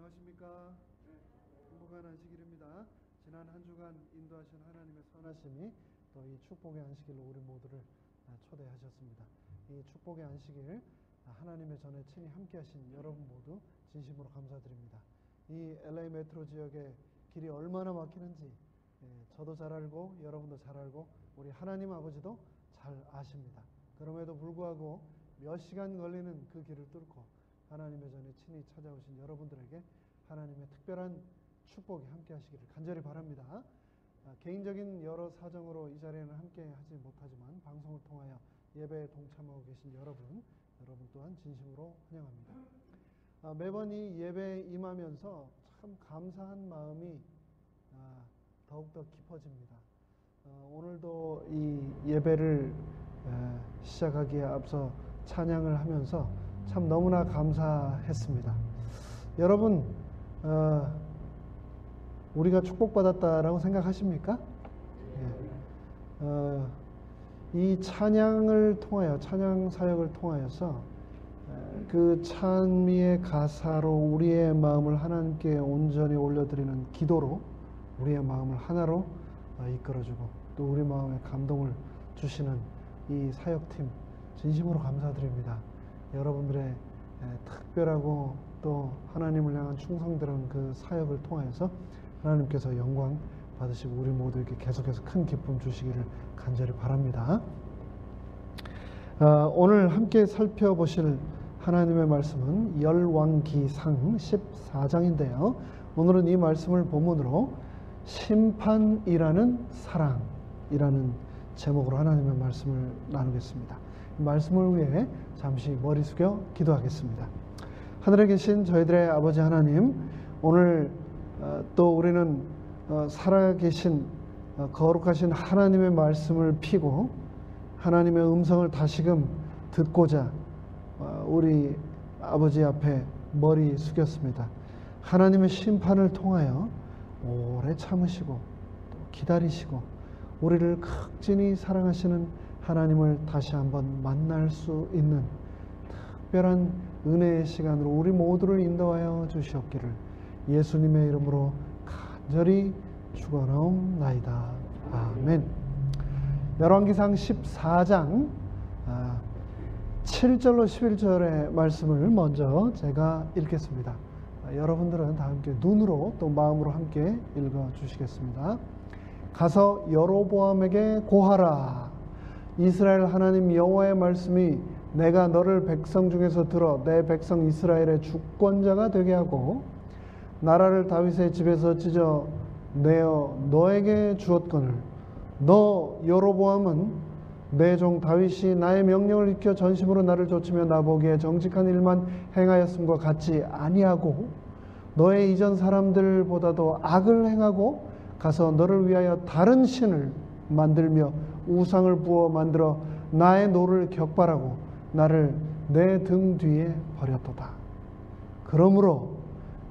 안녕하십니까. 행복한 안식일입니다. 지난 한 주간 인도하신 하나님의 선하심이 또 이 축복의 안식일로 우리 모두를 초대하셨습니다. 이 축복의 안식일 하나님의 전에 친히 함께 하신 여러분 모두 진심으로 감사드립니다. 이 LA 메트로 지역의 길이 얼마나 막히는지 저도 잘 알고 여러분도 잘 알고 우리 하나님 아버지도 잘 아십니다. 그럼에도 불구하고 몇 시간 걸리는 그 길을 뚫고 하나님의 전에 친히 찾아오신 여러분들에게 하나님의 특별한 축복이 함께 하시기를 간절히 바랍니다. 개인적인 여러 사정으로 이 자리에는 함께 하지 못하지만 방송을 통하여 예배에 동참하고 계신 여러분 또한 진심으로 환영합니다. 매번 이 예배에 임하면서 참 감사한 마음이 더욱더 깊어집니다. 오늘도 이 예배를 시작하기에 앞서 찬양을 하면서 참 너무나 감사했습니다. 여러분, 우리가 축복받았다라고 생각하십니까? 이 찬양을 통하여, 찬양 사역을 통하여서 그 찬미의 가사로 우리의 마음을 하나님께 온전히 올려드리는 기도로 우리의 마음을 하나로 이끌어주고 또 우리 마음에 감동을 주시는 이 사역팀 진심으로 감사드립니다. 여러분들의 특별하고 또 하나님을 향한 충성되는 그 사역을 통해서 하나님께서 영광 받으시고 우리 모두에게 계속해서 큰 기쁨 주시기를 간절히 바랍니다. 오늘 함께 살펴보실 하나님의 말씀은 열왕기상 14장인데요. 오늘은 이 말씀을 본문으로 심판이라는 사랑이라는 제목으로 하나님의 말씀을 나누겠습니다. 이 말씀을 위해 잠시 머리 숙여 기도하겠습니다. 하늘에 계신 저희들의 아버지 하나님, 오늘 또 우리는 살아계신 거룩하신 하나님의 말씀을 피고 하나님의 음성을 다시금 듣고자 우리 아버지 앞에 머리 숙였습니다. 하나님의 심판을 통하여 오래 참으시고 또 기다리시고 우리를 극진히 사랑하시는 하나님을 다시 한번 만날 수 있는 특별한 은혜의 시간으로 우리 모두를 인도하여 주시옵기를 예수님의 이름으로 간절히 축원하옵나이다. 아멘. 열왕기상 14장 7절로 11절의 말씀을 먼저 제가 읽겠습니다. 여러분들은 다 함께 눈으로 또 마음으로 함께 읽어주시겠습니다. 가서 여로보암에게 고하라. 이스라엘 하나님 여호와의 말씀이 내가 너를 백성 중에서 들어 내 백성 이스라엘의 주권자가 되게 하고 나라를 다윗의 집에서 찢어 내어 너에게 주었거늘 너 여로보암은 내 종 다윗이 나의 명령을 익혀 전심으로 나를 좇으며 나보기에 정직한 일만 행하였음과 같지 아니하고 너의 이전 사람들보다도 악을 행하고 가서 너를 위하여 다른 신을 만들며 우상을 부어 만들어 나의 노를 격발하고 나를 내 등 뒤에 버렸도다. 그러므로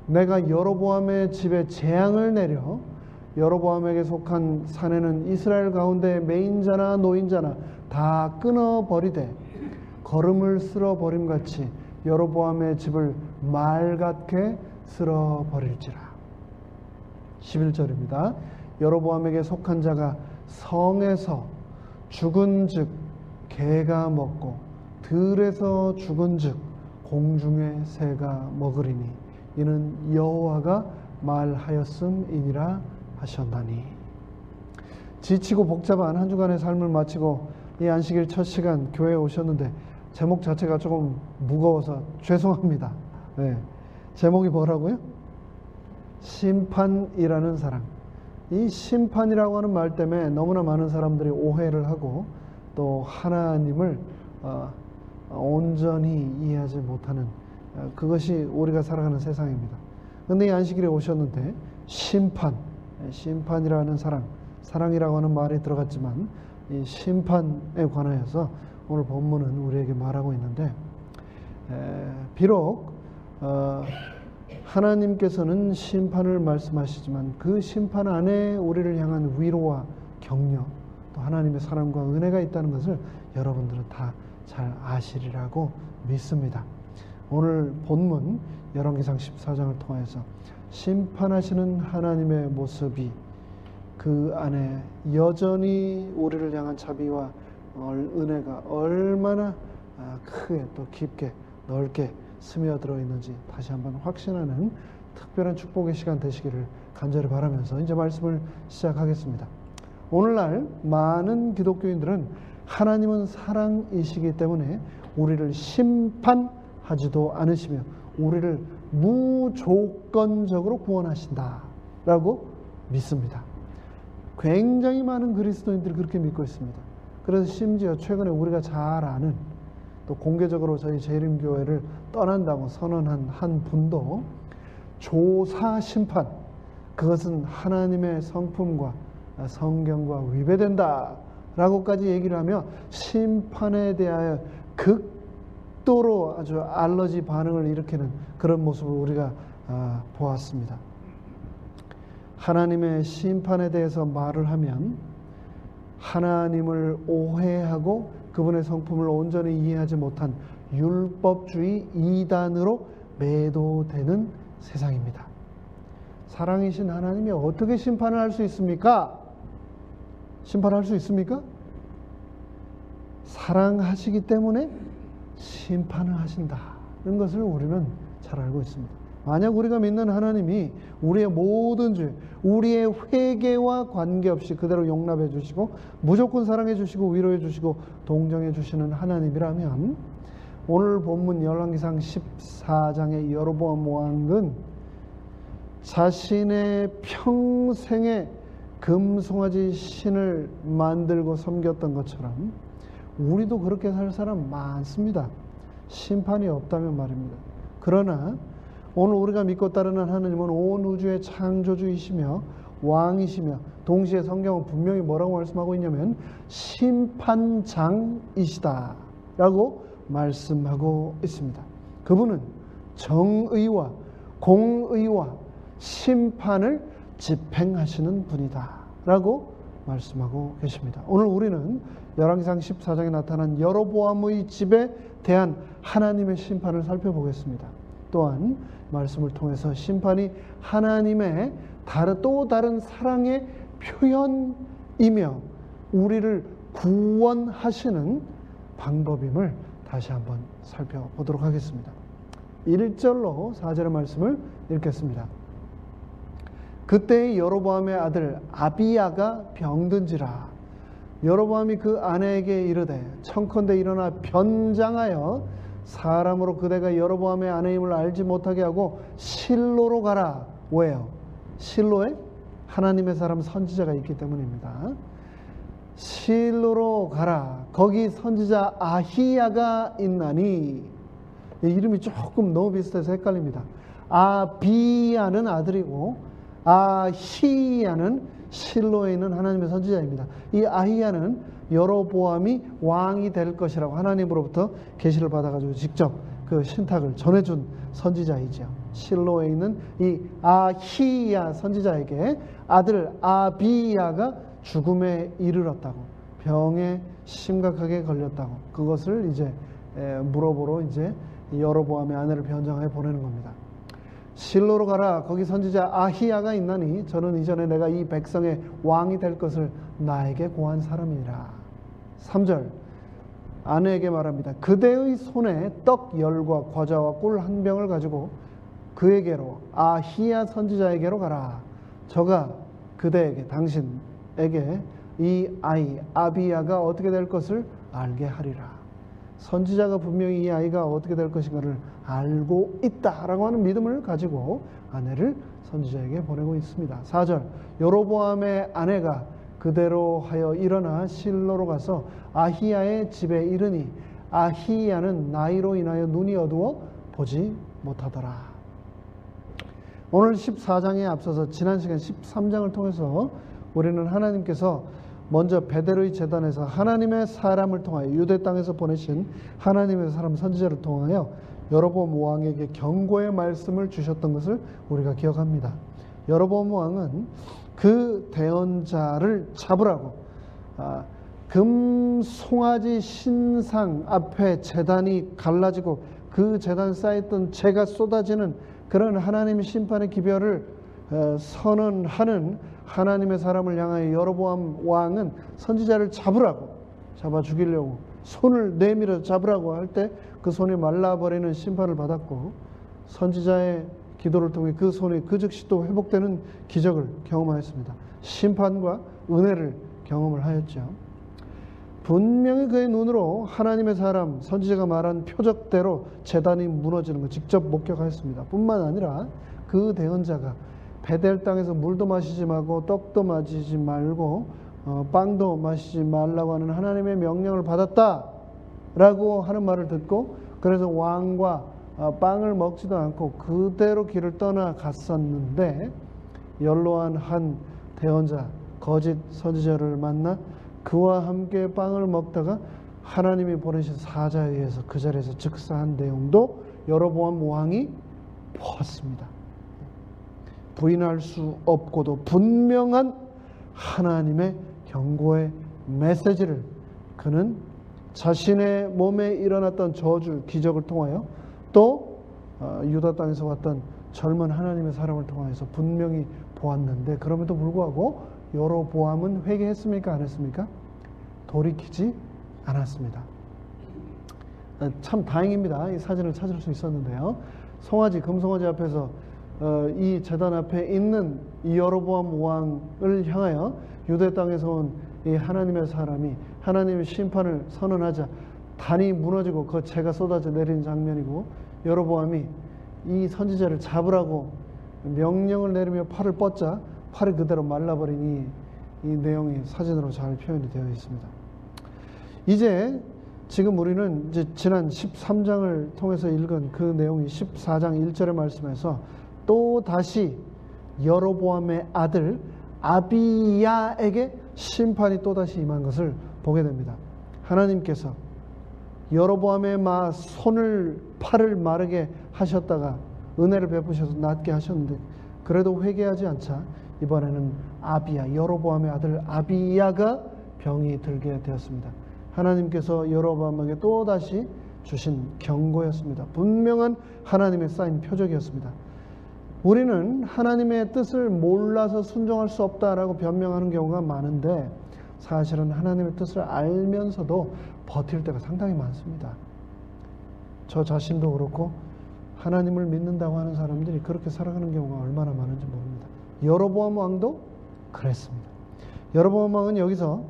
내가 여로보암의 집에 재앙을 내려 여로보암에게 속한 산에는 이스라엘 가운데 매인자나 노인자나 다 끊어버리되 거름을 쓸어버림같이 여로보암의 집을 말같게 쓸어버릴지라. 11절입니다. 여로보암에게 속한 자가 성에서 죽은 즉 개가 먹고 들에서 죽은 즉 공중의 새가 먹으리니 이는 여호와가 말하였음이니라 하셨나니. 지치고 복잡한 한 주간의 삶을 마치고 이 안식일 첫 시간 교회에 오셨는데 제목 자체가 조금 무거워서 죄송합니다. 네. 제목이 뭐라고요? 심판이라는 사랑. 이 심판이라고 하는 말 때문에 너무나 많은 사람들이 오해를 하고 또 하나님을 온전히 이해하지 못하는 그것이 우리가 살아가는 세상입니다. 그런데 이 안식일에 오셨는데 심판이라는 사랑이라고 하는 말이 들어갔지만 이 심판에 관하여서 오늘 본문은 우리에게 말하고 있는데 비록 하나님께서는 심판을 말씀하시지만 그 심판 안에 우리를 향한 위로와 격려 또 하나님의 사랑과 은혜가 있다는 것을 여러분들은 다 잘 아시리라고 믿습니다. 오늘 본문 열왕기상 14장을 통해서 심판하시는 하나님의 모습이 그 안에 여전히 우리를 향한 자비와 은혜가 얼마나 크게 또 깊게 넓게 스며들어 있는지 다시 한번 확신하는 특별한 축복의 시간 되시기를 간절히 바라면서 이제 말씀을 시작하겠습니다. 오늘날 많은 기독교인들은 하나님은 사랑이시기 때문에 우리를 심판하지도 않으시며 우리를 무조건적으로 구원하신다라고 믿습니다. 굉장히 많은 그리스도인들이 그렇게 믿고 있습니다. 그래서 심지어 최근에 우리가 잘 아는 또 공개적으로 저희 재림교회를 떠난다고 선언한 한 분도 조사 심판, 그것은 하나님의 성품과 성경과 위배된다 라고까지 얘기를 하며 심판에 대하여 극도로 아주 알러지 반응을 일으키는 그런 모습을 우리가 보았습니다. 하나님의 심판에 대해서 말을 하면 하나님을 오해하고 그분의 성품을 온전히 이해하지 못한 율법주의 이단으로 매도되는 세상입니다. 사랑이신 하나님이 어떻게 심판을 할 수 있습니까? 심판할 수 있습니까? 사랑하시기 때문에 심판을 하신다는 것을 우리는 잘 알고 있습니다. 만약 우리가 믿는 하나님이 우리의 모든 죄, 우리의 회개와 관계없이 그대로 용납해 주시고 무조건 사랑해 주시고 위로해 주시고 동정해 주시는 하나님이라면 오늘 본문 열왕기상 14장의 여로보암 왕은 자신의 평생에 금송아지 신을 만들고 섬겼던 것처럼 우리도 그렇게 살 사람 많습니다. 심판이 없다면 말입니다. 그러나 오늘 우리가 믿고 따르는 하나님은 온 우주의 창조주이시며 왕이시며 동시에 성경은 분명히 뭐라고 말씀하고 있냐면 심판장이시다 라고 말씀하고 있습니다. 그분은 정의와 공의와 심판을 집행하시는 분이다 라고 말씀하고 계십니다. 오늘 우리는 열왕기상 14장에 나타난 여로보암의 집에 대한 하나님의 심판을 살펴보겠습니다. 또한 말씀을 통해서 심판이 하나님의 또 다른 사랑의 표현이며 우리를 구원하시는 방법임을 다시 한번 살펴보도록 하겠습니다. 1절로 4절의 말씀을 읽겠습니다. 그때의 여로보암의 아들 아비야가 병든지라 여로보암이 그 아내에게 이르되 청컨대 일어나 변장하여 사람으로 그대가 여로보암의 아내임을 알지 못하게 하고 실로로 가라. 왜요? 실로에 하나님의 사람 선지자가 있기 때문입니다. 실로로 가라. 거기 선지자 아히야가 있나니. 이름이 조금 너무 비슷해서 헷갈립니다. 아비야는 아들이고 아히야는 실로에 있는 하나님의 선지자입니다. 이 아히야는 여로보암이 왕이 될 것이라고 하나님으로부터 계시를 받아가지고 직접 그 신탁을 전해준 선지자이죠. 실로에 있는 이 아히야 선지자에게 아들 아비야가 죽음에 이르렀다고, 병에 심각하게 걸렸다고, 그것을 이제 물어보러 이제 여로보암의 아내를 변장해 보내는 겁니다. 실로로 가라. 거기 선지자 아히야가 있나니 저는 이전에 내가 이 백성의 왕이 될 것을 나에게 고한 사람이라. 3절 아내에게 말합니다. 그대의 손에 떡 열과 과자와 꿀 한 병을 가지고 그에게로 아히야 선지자에게로 가라. 저가 그대에게 당신에게 이 아이 아비야가 어떻게 될 것을 알게 하리라. 선지자가 분명히 이 아이가 어떻게 될 것인가를 알고 있다라고 하는 믿음을 가지고 아내를 선지자에게 보내고 있습니다. 4절 여로보암의 아내가 그대로 하여 일어나 실로로 가서 아히야의 집에 이르니 아히야는 나이로 인하여 눈이 어두워 보지 못하더라. 오늘 14장에 앞서서 지난 시간 13장을 통해서 우리는 하나님께서 먼저 베델의 제단에서 하나님의 사람을 통하여 유대 땅에서 보내신 하나님의 사람 선지자를 통하여 여로보암 왕에게 경고의 말씀을 주셨던 것을 우리가 기억합니다. 여로보암 왕은 그 대언자를 잡으라고 금 송아지 신상 앞에 제단이 갈라지고 그 제단에 쌓였던 재가 쏟아지는 그런 하나님의 심판의 기별을 선언하는 하나님의 사람을 향하여 여로보암 왕은 선지자를 잡아 죽이려고 손을 내밀어 잡으라고 할 때 그 손이 말라버리는 심판을 받았고, 선지자의 기도를 통해 그 손이 그 즉시 또 회복되는 기적을 경험하였습니다. 심판과 은혜를 경험을 하였죠. 분명히 그의 눈으로 하나님의 사람 선지자가 말한 표적대로 제단이 무너지는 걸 직접 목격하였습니다. 뿐만 아니라 그 대언자가 베델 땅에서 물도 마시지 말고 떡도 마시지 말고 빵도 마시지 말라고 하는 하나님의 명령을 받았다라고 하는 말을 듣고, 그래서 왕과 빵을 먹지도 않고 그대로 길을 떠나갔었는데, 연로한 한 대언자 거짓 선지자를 만나 그와 함께 빵을 먹다가 하나님이 보내신 사자에 의해서 그 자리에서 즉사한 내용도 여로보암 왕이 보았습니다. 부인할 수 없고도 분명한 하나님의 경고의 메시지를 그는 자신의 몸에 일어났던 저주 기적을 통하여 또 유다 땅에서 왔던 젊은 하나님의 사람을 통하여서 분명히 보았는데, 그럼에도 불구하고 여로보암은 회개했습니까? 안 했습니까? 돌이키지 않았습니다. 참 다행입니다. 이 사진을 찾을 수 있었는데요. 금송아지 앞에서 이 제단 앞에 있는 이 여로보암 왕을 향하여 유대 땅에서 온 이 하나님의 사람이 하나님의 심판을 선언하자 단이 무너지고 그 재가 쏟아져 내리는 장면이고, 여로보암이 이 선지자를 잡으라고 명령을 내리며 팔을 뻗자 팔이 그대로 말라버린 이 내용이 사진으로 잘 표현이 되어 있습니다. 지금 우리는 이제 지난 13장을 통해서 읽은 그 내용이 14장 1절의 말씀에서 또 다시 여로보암의 아들 아비야에게 심판이 또다시 임한 것을 보게 됩니다. 하나님께서 여로보암의 팔을 마르게 하셨다가 은혜를 베푸셔서 낫게 하셨는데, 그래도 회개하지 않자 이번에는 여로보암의 아들 아비야가 병이 들게 되었습니다. 하나님께서 여로보암에게 또다시 주신 경고였습니다. 분명한 하나님의 쌓인 표적이었습니다. 우리는 하나님의 뜻을 몰라서 순종할 수 없다라고 변명하는 경우가 많은데, 사실은 하나님의 뜻을 알면서도 버틸 때가 상당히 많습니다. 저 자신도 그렇고 하나님을 믿는다고 하는 사람들이 그렇게 살아가는 경우가 얼마나 많은지 모릅니다. 여로보암 왕도 그랬습니다. 여로보암 왕은 여기서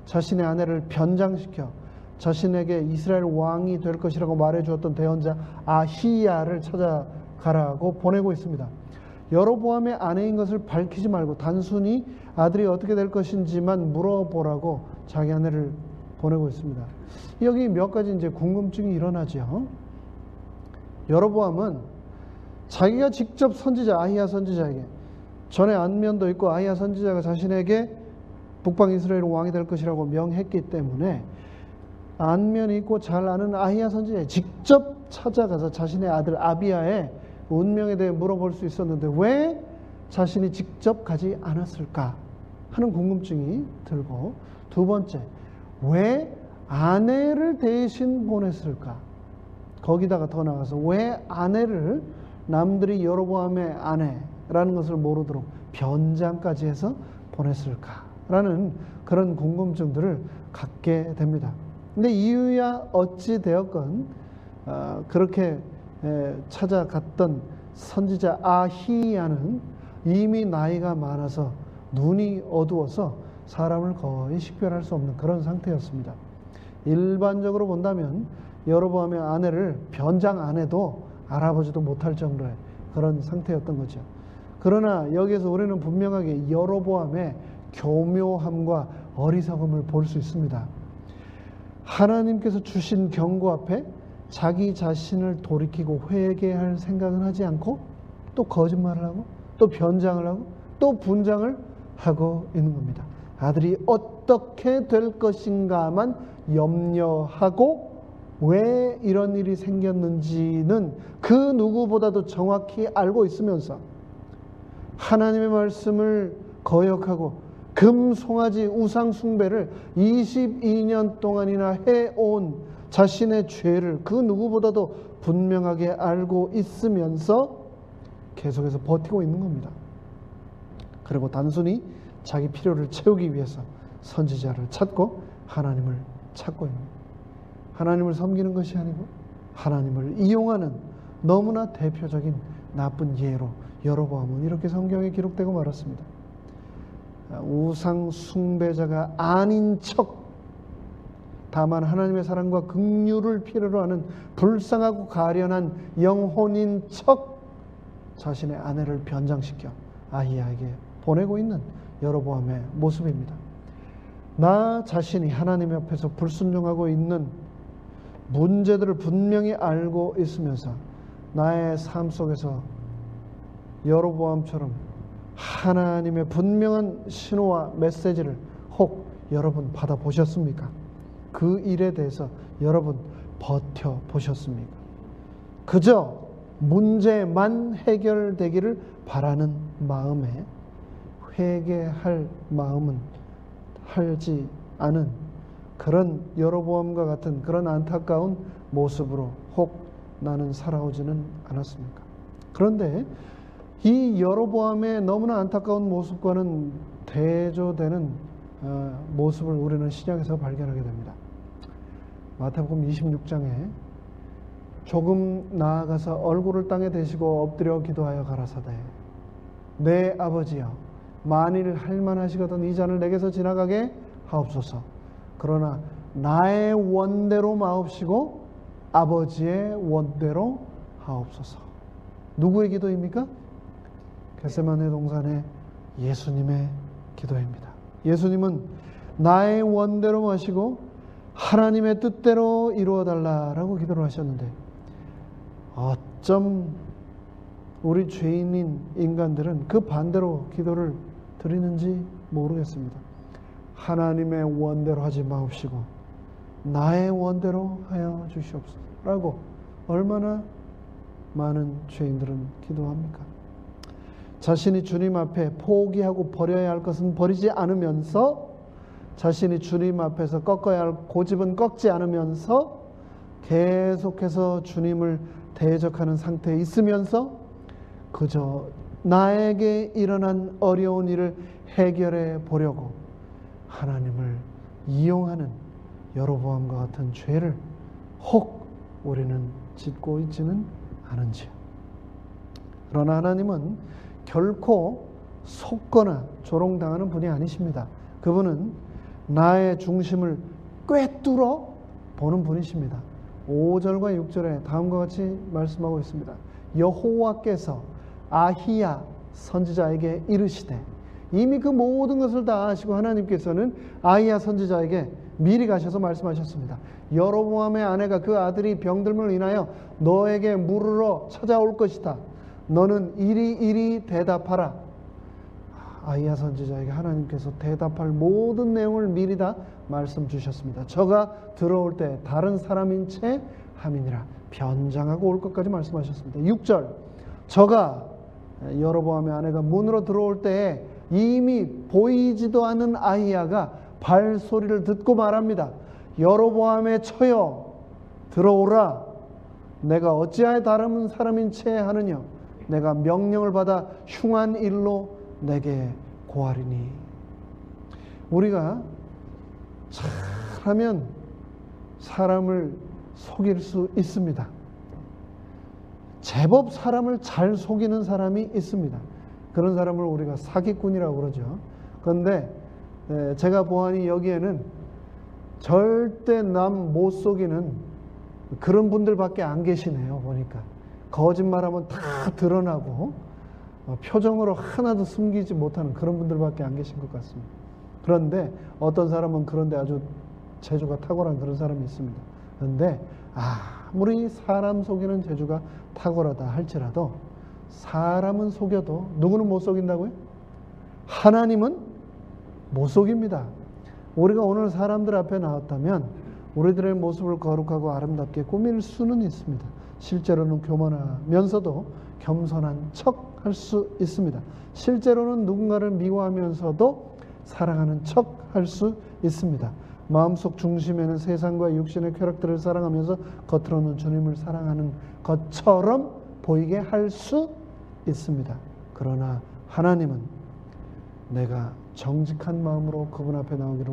자신의 아내를 변장시켜 자신에게 이스라엘 왕이 될 것이라고 말해주었던 대언자 아히야를 찾아가라고 보내고 있습니다. 여로보암의 아내인 것을 밝히지 말고 단순히 아들이 어떻게 될 것인지만 물어보라고 자기 아내를 보내고 있습니다. 여기 몇 가지 이제 궁금증이 일어나죠. 여로보암은 자기가 직접 선지자 아히야 선지자에게, 전에 안면도 있고 아히야 선지자가 자신에게 북방 이스라엘 왕이 될 것이라고 명했기 때문에 안면이 있고 잘 아는 아히야 선지자에 직접 찾아가서 자신의 아들 아비야의 운명에 대해 물어볼 수 있었는데 왜 자신이 직접 가지 않았을까 하는 궁금증이 들고, 두 번째, 왜 아내를 대신 보냈을까? 거기다가 더 나가서 왜 아내를 남들이 여로보암의 아내라는 것을 모르도록 변장까지 해서 보냈을까라는 그런 궁금증들을 갖게 됩니다. 근데 이유야 어찌 되었건 그렇게 찾아갔던 선지자 아히야는 이미 나이가 많아서 눈이 어두워서 사람을 거의 식별할 수 없는 그런 상태였습니다. 일반적으로 본다면 여로보암의 아내를 변장 안 해도 알아보지도 못할 정도의 그런 상태였던 거죠. 그러나 여기에서 우리는 분명하게 여로보암의 교묘함과 어리석음을 볼 수 있습니다. 하나님께서 주신 경고 앞에 자기 자신을 돌이키고 회개할 생각은 하지 않고 또 거짓말을 하고 또 변장을 하고 또 분장을 하고 있는 겁니다. 아들이 어떻게 될 것인가만 염려하고 왜 이런 일이 생겼는지는 그 누구보다도 정확히 알고 있으면서 하나님의 말씀을 거역하고 금송아지 우상 숭배를 22년 동안이나 해온 자신의 죄를 그 누구보다도 분명하게 알고 있으면서 계속해서 버티고 있는 겁니다. 그리고 단순히 자기 필요를 채우기 위해서 선지자를 찾고 하나님을 찾고 있는, 하나님을 섬기는 것이 아니고 하나님을 이용하는 너무나 대표적인 나쁜 예로 여로보암은 이렇게 성경에 기록되고 말았습니다. 우상 숭배자가 아닌 척, 다만 하나님의 사랑과 긍휼을 필요로 하는 불쌍하고 가련한 영혼인 척 자신의 아내를 변장시켜 아히야에게 보내고 있는 여로보암의 모습입니다. 나 자신이 하나님 앞에서 불순종하고 있는 문제들을 분명히 알고 있으면서 나의 삶 속에서 여로보암처럼 하나님의 분명한 신호와 메시지를 혹 여러분 받아보셨습니까? 그 일에 대해서 여러분 버텨보셨습니까? 그저 문제만 해결되기를 바라는 마음에 회개할 마음은 하지 않은 그런 여로보암과 같은 그런 안타까운 모습으로 혹 나는 살아오지는 않았습니까? 그런데 이 여로보암의 너무나 안타까운 모습과는 대조되는 모습을 우리는 신약에서 발견하게 됩니다. 마태복음 26장에 조금 나아가서 얼굴을 땅에 대시고 엎드려 기도하여 가라사대 내 아버지여 만일 할만하시거든 이 잔을 내게서 지나가게 하옵소서. 그러나 나의 원대로 마옵시고 아버지의 원대로 하옵소서. 누구의 기도입니까? 겟세마네 동산의 예수님의 기도입니다. 예수님은 나의 원대로 마시고 하나님의 뜻대로 이루어달라라고 기도를 하셨는데 어쩜 우리 죄인인 인간들은 그 반대로 기도를 드리는지 모르겠습니다. 하나님의 원대로 하지 마옵시고 나의 원대로 하여 주시옵소서 라고 얼마나 많은 죄인들은 기도합니까? 자신이 주님 앞에 포기하고 버려야 할 것은 버리지 않으면서 자신이 주님 앞에서 꺾어야 할 고집은 꺾지 않으면서 계속해서 주님을 대적하는 상태에 있으면서 그저 나에게 일어난 어려운 일을 해결해 보려고 하나님을 이용하는 여로보암과 같은 죄를 혹 우리는 짓고 있지는 않은지요. 그러나 하나님은 결코 속거나 조롱당하는 분이 아니십니다. 그분은 나의 중심을 꿰뚫어 보는 분이십니다. 5절과 6절에 다음과 같이 말씀하고 있습니다. 여호와께서 아히야 선지자에게 이르시되, 이미 그 모든 것을 다 아시고 하나님께서는 아히야 선지자에게 미리 가셔서 말씀하셨습니다. 여로보암의 아내가 그 아들이 병들므로 인하여 너에게 물으러 찾아올 것이다. 너는 이리 대답하라. 아히야 선지자에게 하나님께서 대답할 모든 내용을 미리 다 말씀 주셨습니다. 저가 들어올 때 다른 사람인 채 함이니라. 변장하고 올 것까지 말씀하셨습니다. 6절 저가 여로보암의 아내가 문으로 들어올 때에 이미 보이지도 않는 아히야가 발소리를 듣고 말합니다. 여로보암의 처여 들어오라. 내가 어찌하여 다른 사람인 채 하느냐. 내가 명령을 받아 흉한 일로 내게 고하리니. 우리가 잘하면 사람을 속일 수 있습니다. 제법 사람을 잘 속이는 사람이 있습니다. 그런 사람을 우리가 사기꾼이라고 그러죠. 그런데 제가 보아하니 여기에는 절대 남 못 속이는 그런 분들밖에 안 계시네요. 보니까 거짓말하면 다 드러나고 표정으로 하나도 숨기지 못하는 그런 분들밖에 안 계신 것 같습니다. 그런데 어떤 사람은 그런데 아주 재주가 탁월한 그런 사람이 있습니다. 그런데 아무리 사람 속이는 재주가 탁월하다 할지라도 사람은 속여도 누구는 못 속인다고요? 하나님은 못 속입니다. 우리가 오늘 사람들 앞에 나왔다면 우리들의 모습을 거룩하고 아름답게 꾸밀 수는 있습니다. 실제로는 교만하면서도 겸손한 척 할 수 있습니다. 실제로는 누군가를 미워하면서도 사랑하는 척 할 수 있습니다. 마음속 중심에는 세상과 육신의 쾌락들을 사랑하면서 겉으로는 주님을 사랑하는 것처럼 보이게 할 수 있습니다. 그러나 하나님은 내가 정직한 마음으로 그분 앞에 나오기를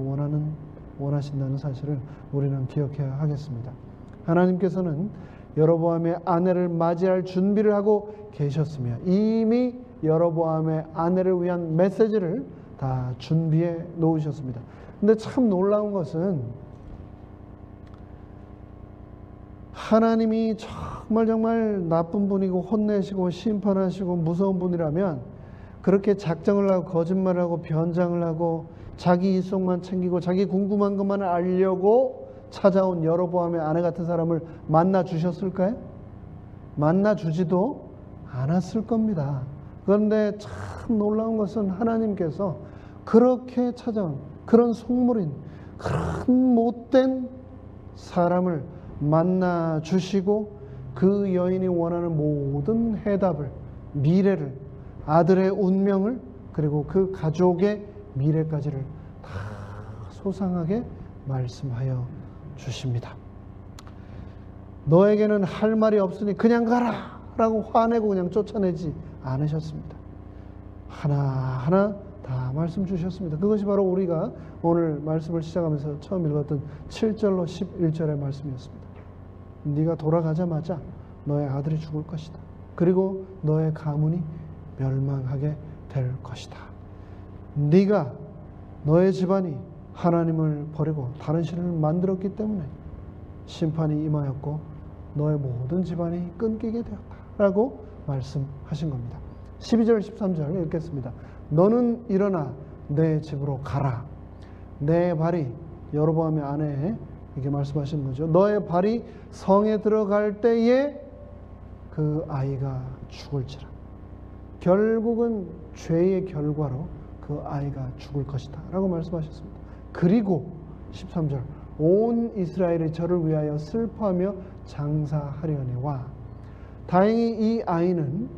원하신다는 사실을 우리는 기억해야 하겠습니다. 하나님께서는 여로보암의 아내를 맞이할 준비를 하고 계셨으며 이미 여로보암의 아내를 위한 메시지를 다 준비해 놓으셨습니다. 근데 참 놀라운 것은 하나님이 정말 나쁜 분이고 혼내시고 심판하시고 무서운 분이라면 그렇게 작정을 하고 거짓말을 하고 변장을 하고 자기 이속만 챙기고 자기 궁금한 것만 알려고 찾아온 여로보암의 아내 같은 사람을 만나 주셨을까요? 만나 주지도 않았을 겁니다. 그런데 참 놀라운 것은 하나님께서 그렇게 찾아온 그런 속물인 그런 못된 사람을 만나 주시고 그 여인이 원하는 모든 해답을, 미래를, 아들의 운명을, 그리고 그 가족의 미래까지를 다 소상하게 말씀하여 주십니다. 너에게는 할 말이 없으니 그냥 가라 라고 화내고 그냥 쫓아내지 않으셨습니다. 하나하나 다 말씀 주셨습니다. 그것이 바로 우리가 오늘 말씀을 시작하면서 처음 읽었던 7절로 11절의 말씀이었습니다. 네가 돌아가자마자 너의 아들이 죽을 것이다. 그리고 너의 가문이 멸망하게 될 것이다. 네가 너의 집안이 하나님을 버리고 다른 신을 만들었기 때문에 심판이 임하였고 너의 모든 집안이 끊기게 되었다 라고 말씀하신 겁니다. 12절 13절 읽겠습니다. 너는 일어나 내 집으로 가라. 내 발이, 여로보암의 아내에 이렇게 말씀하시는 거죠. 너의 발이 성에 들어갈 때에 그 아이가 죽을지라. 결국은 죄의 결과로 그 아이가 죽을 것이다 라고 말씀하셨습니다. 그리고 13절 온 이스라엘이 저를 위하여 슬퍼하며 장사하려니와. 다행히 이 아이는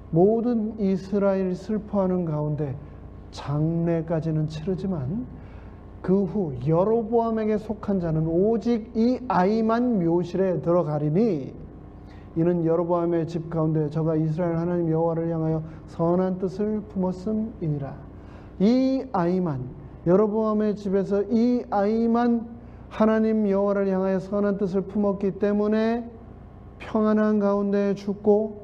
모든 이스라엘이 슬퍼하는 가운데 장례까지는 치르지만 그 후 여로보암에게 속한 자는 오직 이 아이만 묘실에 들어가리니 이는 여로보암의 집 가운데 저가 이스라엘 하나님 여호와를 향하여 선한 뜻을 품었음이니라. 이 아이만, 여로보암의 집에서 이 아이만 하나님 여호와를 향하여 선한 뜻을 품었기 때문에 평안한 가운데 죽고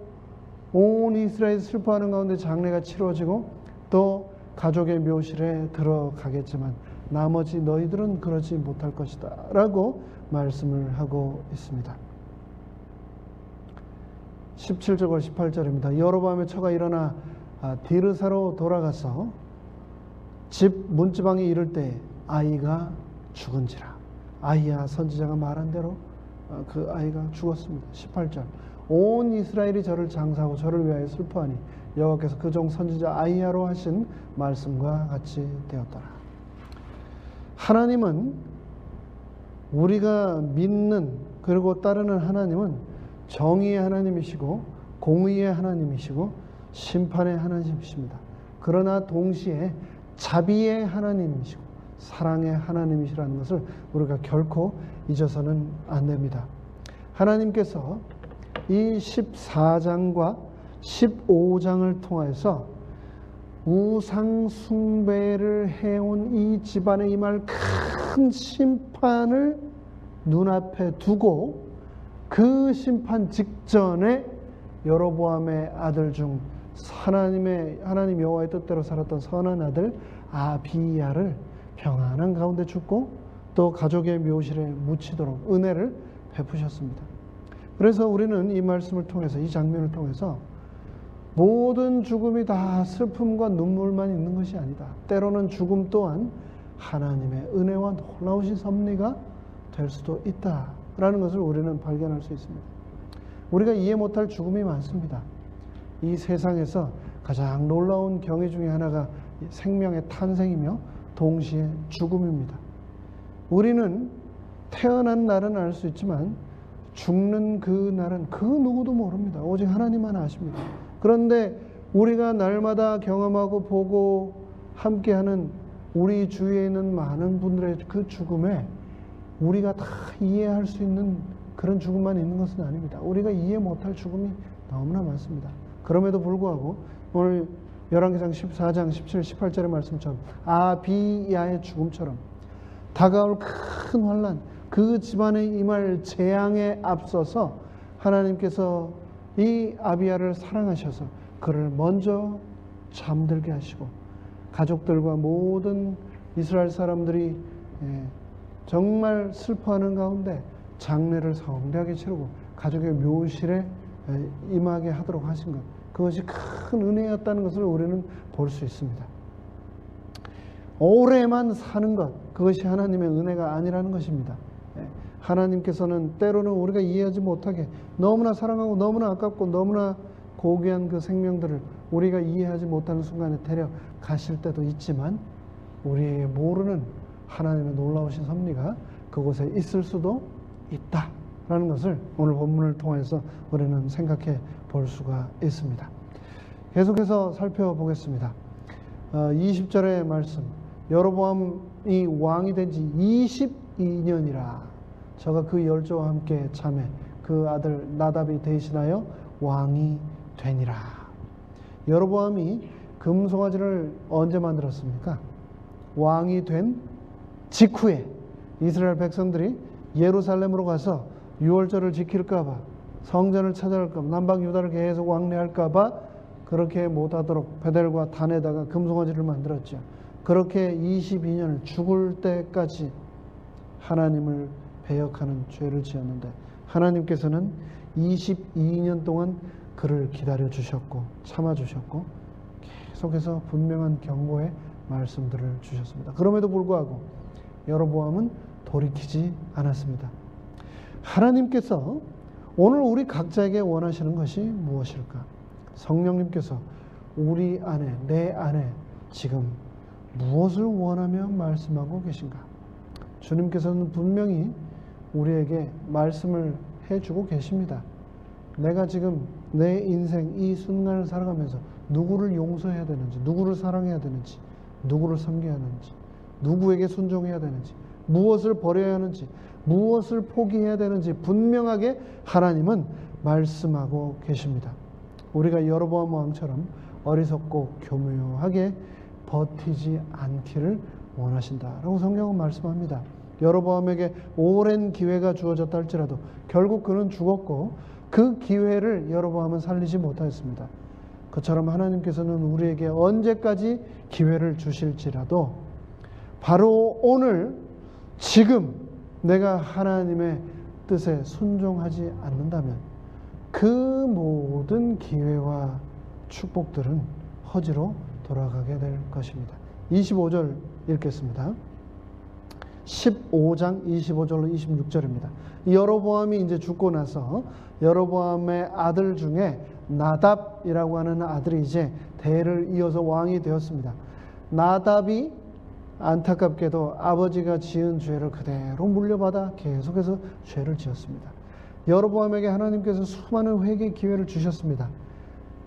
온 이스라엘이 슬퍼하는 가운데 장례가 치러지고 또 가족의 묘실에 들어가겠지만 나머지 너희들은 그러지 못할 것이다 라고 말씀을 하고 있습니다. 17절 18절입니다. 여로보암의 처가 일어나 디르사로 돌아가서 집 문지방에 이를 때 아이가 죽은지라. 아히야 선지자가 말한 대로 그 아이가 죽었습니다. 18절 온 이스라엘이 저를 장사하고 저를 위하여 슬퍼하니 여호와께서 그 종 선지자 아히야로 하신 말씀과 같이 되었더라. 하나님은, 우리가 믿는 그리고 따르는 하나님은 정의의 하나님이시고 공의의 하나님이시고 심판의 하나님이십니다. 그러나 동시에 자비의 하나님이시고 사랑의 하나님이시라는 것을 우리가 결코 잊어서는 안 됩니다. 하나님께서 이 14장과 15장을 통해서 우상 숭배를 해온 이 집안에 임할 큰 심판을 눈앞에 두고 그 심판 직전에 여로보암의 아들 중 하나님 여호와의 뜻대로 살았던 선한 아들 아비야를 평안한 가운데 죽고 또 가족의 묘실에 묻히도록 은혜를 베푸셨습니다. 그래서 우리는 이 말씀을 통해서, 이 장면을 통해서 모든 죽음이 다 슬픔과 눈물만 있는 것이 아니다. 때로는 죽음 또한 하나님의 은혜와 놀라우신 섭리가 될 수도 있다라는 것을 우리는 발견할 수 있습니다. 우리가 이해 못할 죽음이 많습니다. 이 세상에서 가장 놀라운 경외 중에 하나가 생명의 탄생이며 동시에 죽음입니다. 우리는 태어난 날은 알 수 있지만 죽는 그 날은 그 누구도 모릅니다. 오직 하나님만 아십니다. 그런데 우리가 날마다 경험하고 보고 함께하는 우리 주위에 있는 많은 분들의 그 죽음에 우리가 다 이해할 수 있는 그런 죽음만 있는 것은 아닙니다. 우리가 이해 못할 죽음이 너무나 많습니다. 그럼에도 불구하고 오늘 열왕기상 14장 17, 18절의 말씀처럼 아비야의 죽음처럼 다가올 큰 환난, 그 집안에 임할 재앙에 앞서서 하나님께서 이 아비야를 사랑하셔서 그를 먼저 잠들게 하시고 가족들과 모든 이스라엘 사람들이 정말 슬퍼하는 가운데 장례를 성대하게 치르고 가족의 묘실에 임하게 하도록 하신 것, 그것이 큰 은혜였다는 것을 우리는 볼 수 있습니다. 오래만 사는 것, 그것이 하나님의 은혜가 아니라는 것입니다. 하나님께서는 때로는 우리가 이해하지 못하게 너무나 사랑하고 너무나 아깝고 너무나 고귀한 그 생명들을 우리가 이해하지 못하는 순간에 데려가실 때도 있지만 우리의 모르는 하나님의 놀라우신 섭리가 그곳에 있을 수도 있다라는 것을 오늘 본문을 통해서 우리는 생각해 볼 수가 있습니다. 계속해서 살펴보겠습니다. 20절의 말씀, 여로보암이 왕이 된 지 22년이라 저가 그 열조와 함께 자매 그 아들 나답이 대신하여 왕이 되니라. 여로보암이 금송아지를 언제 만들었습니까? 왕이 된 직후에 이스라엘 백성들이 예루살렘으로 가서 유월절을 지킬까봐, 성전을 찾아갈까봐, 남방 유다를 계속 왕래할까봐 그렇게 못하도록 베델과 단에다가 금송아지를 만들었죠. 그렇게 22년을 죽을 때까지 하나님을 배역하는 죄를 지었는데 하나님께서는 22년 동안 그를 기다려 주셨고 참아 주셨고 계속해서 분명한 경고의 말씀들을 주셨습니다. 그럼에도 불구하고 여로보암은 돌이키지 않았습니다. 하나님께서 오늘 우리 각자에게 원하시는 것이 무엇일까? 성령님께서 우리 안에, 내 안에 지금 무엇을 원하며 말씀하고 계신가? 주님께서는 분명히 우리에게 말씀을 해주고 계십니다. 내가 지금 내 인생 이 순간을 살아가면서 누구를 용서해야 되는지, 누구를 사랑해야 되는지, 누구를 섬겨야 하는지, 누구에게 순종해야 되는지, 무엇을 버려야 하는지, 무엇을 포기해야 되는지 분명하게 하나님은 말씀하고 계십니다. 우리가 여로보암 왕처럼 어리석고 교묘하게 버티지 않기를 원하신다라고 성경은 말씀합니다. 여로보암에게 오랜 기회가 주어졌다 할지라도 결국 그는 죽었고 그 기회를 여로보암은 살리지 못하였습니다. 그처럼 하나님께서는 우리에게 언제까지 기회를 주실지라도 바로 오늘 지금 내가 하나님의 뜻에 순종하지 않는다면 그 모든 기회와 축복들은 허지로 돌아가게 될 것입니다. 25절 읽겠습니다. 15장 25절로 26절입니다. 여로보암이 이제 죽고 나서 여로보암의 아들 중에 나답이라고 하는 아들이 이제 대를 이어서 왕이 되었습니다. 나답이 안타깝게도 아버지가 지은 죄를 그대로 물려받아 계속해서 죄를 지었습니다. 여로보암에게 하나님께서 수많은 회개의 기회를 주셨습니다.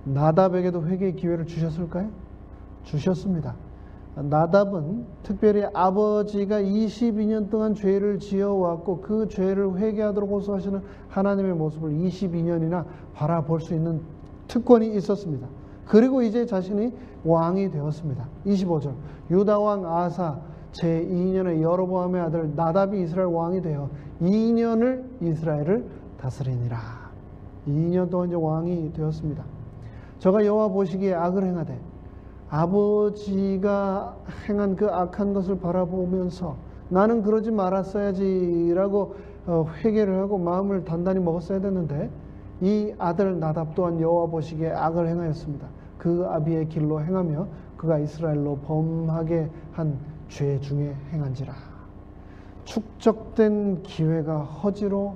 나답에게도 회개의 기회를 주셨을까요? 주셨습니다. 나답은 특별히 아버지가 22년 동안 죄를 지어왔고 그 죄를 회개하도록 호소하시는 하나님의 모습을 22년이나 바라볼 수 있는 특권이 있었습니다. 그리고 이제 자신이 왕이 되었습니다. 25절 유다왕 아사 제2년에 여로보암의 아들 나답이 이스라엘 왕이 되어 2년을 이스라엘을 다스리니라. 2년 동안 이제 왕이 되었습니다. 저가 여호와 보시기에 악을 행하되 아버지가 행한 그 악한 것을 바라보면서 나는 그러지 말았어야지라고 회개를 하고 마음을 단단히 먹었어야 됐는데 이 아들 나답 또한 여호와 보시기에 악을 행하였습니다. 그 아비의 길로 행하며 그가 이스라엘로 범하게 한 죄 중에 행한지라. 축적된 기회가 허지로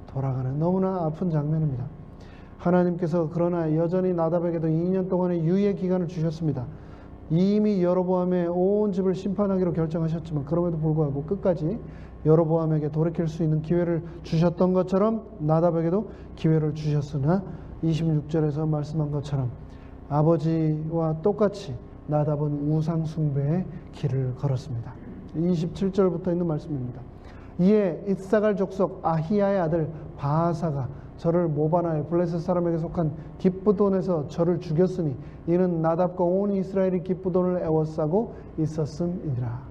돌아가는 너무나 아픈 장면입니다. 하나님께서 그러나 여전히 나답에게도 2년 동안의 유예 기간을 주셨습니다. 이미 여로보암의 온 집을 심판하기로 결정하셨지만 그럼에도 불구하고 끝까지 여로보암에게 돌이킬 수 있는 기회를 주셨던 것처럼 나답에게도 기회를 주셨으나 26절에서 말씀한 것처럼 아버지와 똑같이 나답은 우상 숭배의 길을 걸었습니다. 27절부터 있는 말씀입니다. 이에 이사갈 족속 아히야의 아들 바하사가 저를 모반하여 블레셋 사람에게 속한 기브돈에서 저를 죽였으니 이는 나답과 온 이스라엘이 기브돈을 애워싸고 있었음이니라.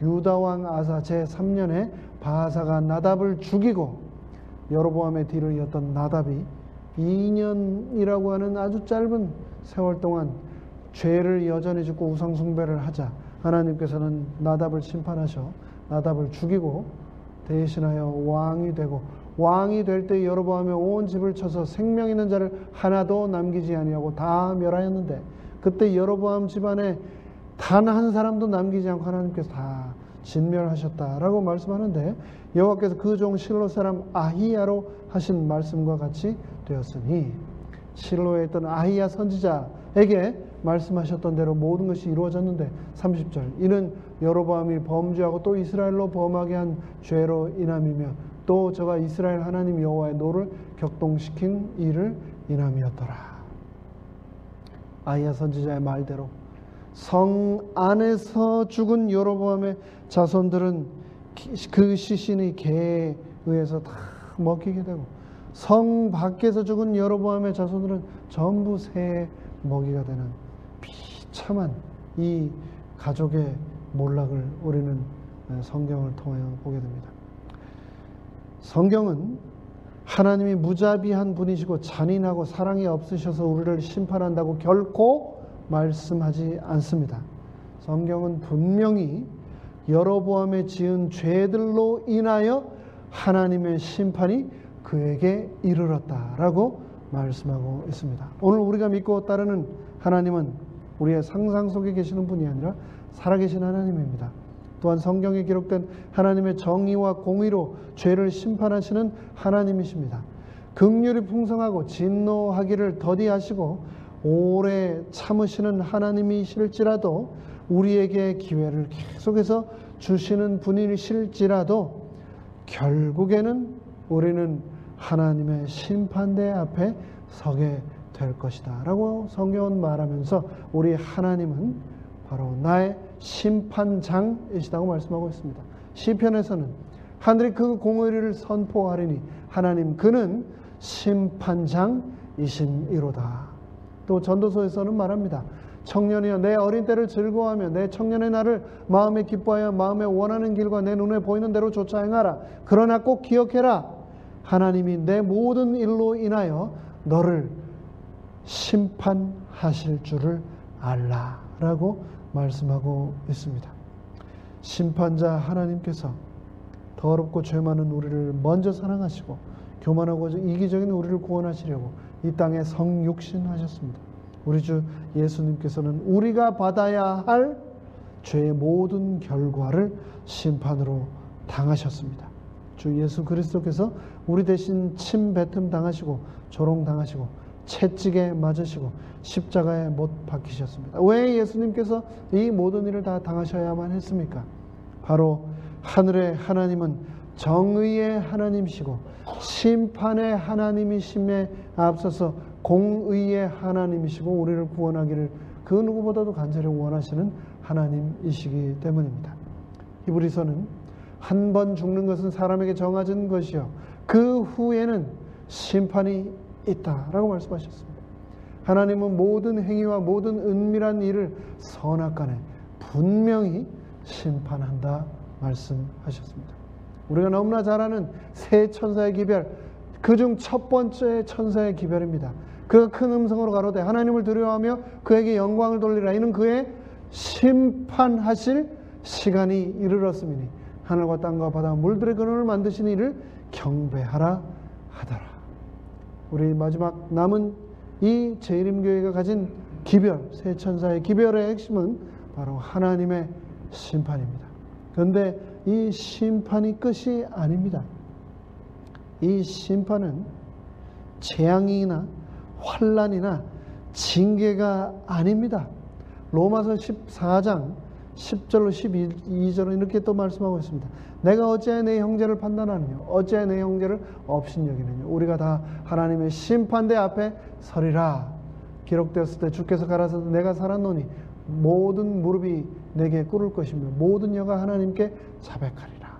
유다 왕 아사 제3년에 바하사가 나답을 죽이고 여로보암의 뒤를 이었던 나답이 2년이라고 하는 아주 짧은 세월 동안 죄를 여전히 짓고 우상 숭배를 하자 하나님께서는 나답을 심판하셔 나답을 죽이고 대신하여 왕이 되고, 왕이 될 때 여로보암의 온 집을 쳐서 생명 있는 자를 하나도 남기지 아니하고 다 멸하였는데, 그때 여로보암 집안에 단 한 사람도 남기지 않고 하나님께서 다 진멸하셨다라고 말씀하는데, 여호와께서 그 종 실로 사람 아히야로 하신 말씀과 같이 되었으니, 실로에 있던 아히야 선지자에게 말씀하셨던 대로 모든 것이 이루어졌는데, 30절 이는 여로보암이 범죄하고 또 이스라엘로 범하게 한 죄로 인함이며 또 저가 이스라엘 하나님 여호와의 노를 격동시킨 일을 인함이었더라. 아히야 선지자의 말대로 성 안에서 죽은 여로보암의 자손들은 그 시신이 개에 의해서 다 먹히게 되고, 성 밖에서 죽은 여로보암의 자손들은 전부 새의 먹이가 되는 비참한 이 가족의 몰락을 우리는 성경을 통하여 보게 됩니다. 성경은 하나님이 무자비한 분이시고 잔인하고 사랑이 없으셔서 우리를 심판한다고 결코 말씀하지 않습니다. 성경은 분명히 여로보암의 지은 죄들로 인하여 하나님의 심판이 그에게 이르렀다라고 말씀하고 있습니다. 오늘 우리가 믿고 따르는 하나님은 우리의 상상 속에 계시는 분이 아니라 살아계신 하나님입니다. 또한 성경에 기록된 하나님의 정의와 공의로 죄를 심판하시는 하나님이십니다. 긍휼이 풍성하고 진노하기를 더디하시고 오래 참으시는 하나님이실지라도, 우리에게 기회를 계속해서 주시는 분이실지라도 결국에는 우리는 하나님의 심판대 앞에 서게 될 것이다 라고 성경은 말하면서, 우리 하나님은 바로 나의 심판장이시다고 말씀하고 있습니다. 시편에서는 하늘이 그 공의를 선포하리니 하나님 그는 심판장이심이로다. 또 전도서에서는 말합니다. 청년이여 내 어린 때를 즐거워하며 내 청년의 날을 마음에 기뻐하여 마음에 원하는 길과 내 눈에 보이는 대로 쫓아 행하라. 그러나 꼭 기억해라. 하나님이 내 모든 일로 인하여 너를 심판하실 줄을 알라 라고 말씀하고 있습니다. 심판자 하나님께서 더럽고 죄 많은 우리를 먼저 사랑하시고 교만하고 이기적인 우리를 구원하시려고 이 땅에 성육신하셨습니다. 우리 주 예수님께서는 우리가 받아야 할 죄의 모든 결과를 심판으로 당하셨습니다. 주 예수 그리스도께서 우리 대신 침뱉음 당하시고 조롱 당하시고 채찍에 맞으시고 십자가에 못 박히셨습니다. 왜 예수님께서 이 모든 일을 다 당하셔야만 했습니까? 바로 하늘의 하나님은 정의의 하나님이시고 심판의 하나님이심에 앞서서 공의의 하나님이시고 우리를 구원하기를 그 누구보다도 간절히 원하시는 하나님이시기 때문입니다. 히브리서는 한 번 죽는 것은 사람에게 정해진 것이요 그 후에는 심판이 있다라고 말씀하셨습니다. 하나님은 모든 행위와 모든 은밀한 일을 선악간에 분명히 심판한다 말씀하셨습니다. 우리가 너무나 잘 아는 세 천사의 기별, 그중 첫 번째 천사의 기별입니다. 그가 큰 음성으로 가로되 하나님을 두려워하며 그에게 영광을 돌리라. 이는 그의 심판하실 시간이 이르렀음이니 하늘과 땅과 바다 물들의 근원을 만드신 이를 경배하라 하더라. 우리 마지막 남은 이 재림교회가 가진 기별, 세 천사의 기별의 핵심은 바로 하나님의 심판입니다. 그런데 이 심판이 끝이 아닙니다. 이 심판은 재앙이나 환난이나 징계가 아닙니다. 로마서 14장 10절로 12절은 이렇게 또 말씀하고 있습니다. 내가 어찌하여 내 형제를 판단하느냐, 어찌하여 내 형제를 업신여기느냐. 우리가 다 하나님의 심판대 앞에 서리라. 기록되었을 때 주께서 가라사대 내가 살았노니 모든 무릎이 내게 꿇을 것이며 모든 혀가 하나님께 자백하리라.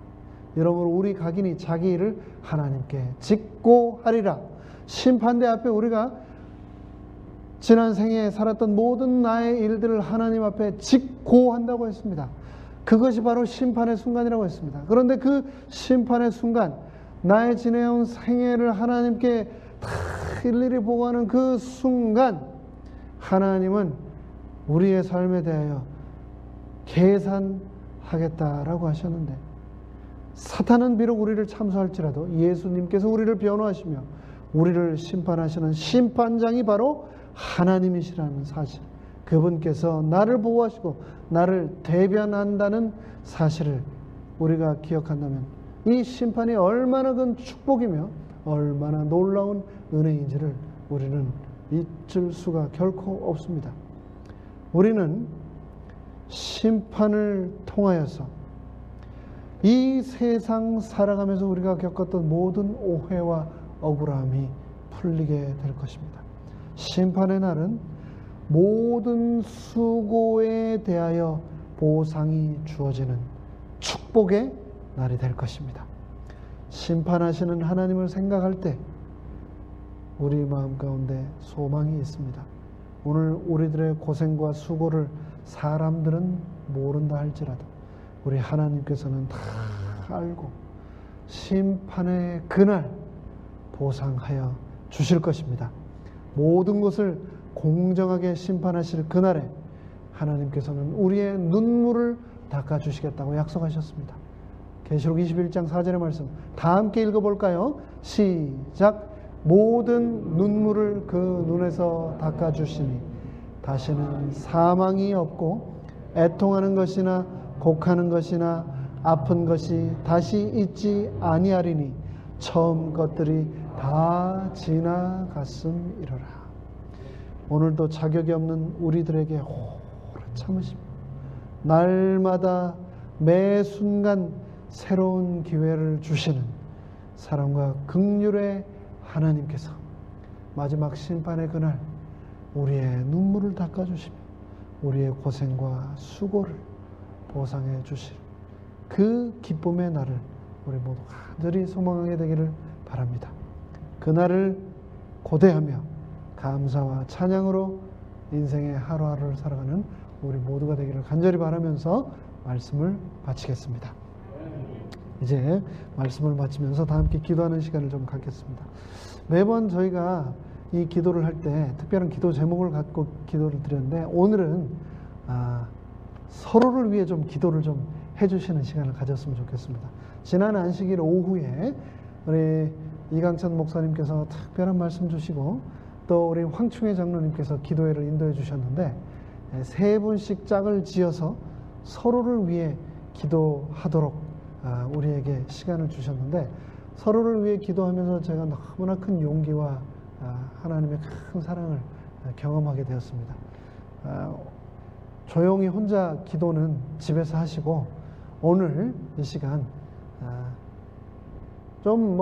여러분, 우리 각인이 자기 일을 하나님께 짓고 하리라. 심판대 앞에 우리가 지난 생에 살았던 모든 나의 일들을 하나님 앞에 짓고 한다고 했습니다. 그것이 바로 심판의 순간이라고 했습니다. 그런데 그 심판의 순간, 나의 지내온 생애를 하나님께 다 일일이 보고하는 그 순간, 하나님은 우리의 삶에 대하여 계산하겠다라고 하셨는데, 사탄은 비록 우리를 참소할지라도 예수님께서 우리를 변호하시며 우리를 심판하시는 심판장이 바로 하나님이시라는 사실, 그분께서 나를 보호하시고 나를 대변한다는 사실을 우리가 기억한다면 이 심판이 얼마나 큰 축복이며 얼마나 놀라운 은혜인지를 우리는 잊을 수가 결코 없습니다. 우리는 심판을 통하여서 이 세상 살아가면서 우리가 겪었던 모든 오해와 억울함이 풀리게 될 것입니다. 심판의 날은 모든 수고에 대하여 보상이 주어지는 축복의 날이 될 것입니다. 심판하시는 하나님을 생각할 때 우리 마음 가운데 소망이 있습니다. 오늘 우리들의 고생과 수고를 사람들은 모른다 할지라도 우리 하나님께서는 다 알고 심판의 그날 보상하여 주실 것입니다. 모든 것을 공정하게 심판하실 그날에 하나님께서는 우리의 눈물을 닦아주시겠다고 약속하셨습니다. 계시록 21장 4절의 말씀 다 함께 읽어볼까요? 시작. 모든 눈물을 그 눈에서 닦아주시니 다시는 사망이 없고 애통하는 것이나 곡하는 것이나 아픈 것이 다시 있지 아니하리니 처음 것들이 다 지나갔음이로라. 오늘도 자격이 없는 우리들에게 오래 참으시며 날마다 매 순간 새로운 기회를 주시는 사랑과 긍휼의 하나님께서 마지막 심판의 그날 우리의 눈물을 닦아주시며 우리의 고생과 수고를 보상해 주실 그 기쁨의 날을 우리 모두 간절히 소망하게 되기를 바랍니다. 그날을 고대하며 감사와 찬양으로 인생의 하루하루를 살아가는 우리 모두가 되기를 간절히 바라면서 말씀을 마치겠습니다. 이제 말씀을 마치면서 다 함께 기도하는 시간을 좀 갖겠습니다. 매번 저희가 이 기도를 할 때 특별한 기도 제목을 갖고 기도를 드렸는데 오늘은 서로를 위해 좀 기도를 좀 해주시는 시간을 가졌으면 좋겠습니다. 지난 안식일 오후에 우리 이강천 목사님께서 특별한 말씀 주시고 또 우리 황충혜 장로님께서 기도회를 인도해 주셨는데 세 분씩 짝을 지어서 서로를 위해 기도하도록 우리에게 시간을 주셨는데 서로를 위해 기도하면서 제가 너무나 큰 용기와 하나님의 큰 사랑을 경험하게 되었습니다. 조용히 혼자 기도는 집에서 하시고 오늘 이 시간 좀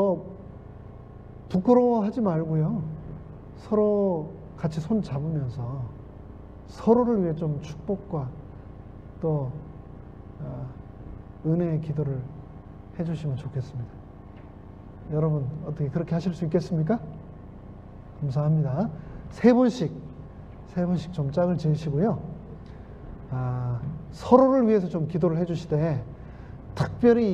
부끄러워하지 말고요. 서로 같이 손 잡으면서 서로를 위해 좀 축복과 또 은혜의 기도를 해주시면 좋겠습니다. 여러분 어떻게 그렇게 하실 수 있겠습니까? 감사합니다. 세 분씩 좀 짝을 지으시고요. 서로를 위해서 좀 기도를 해주시되 특별히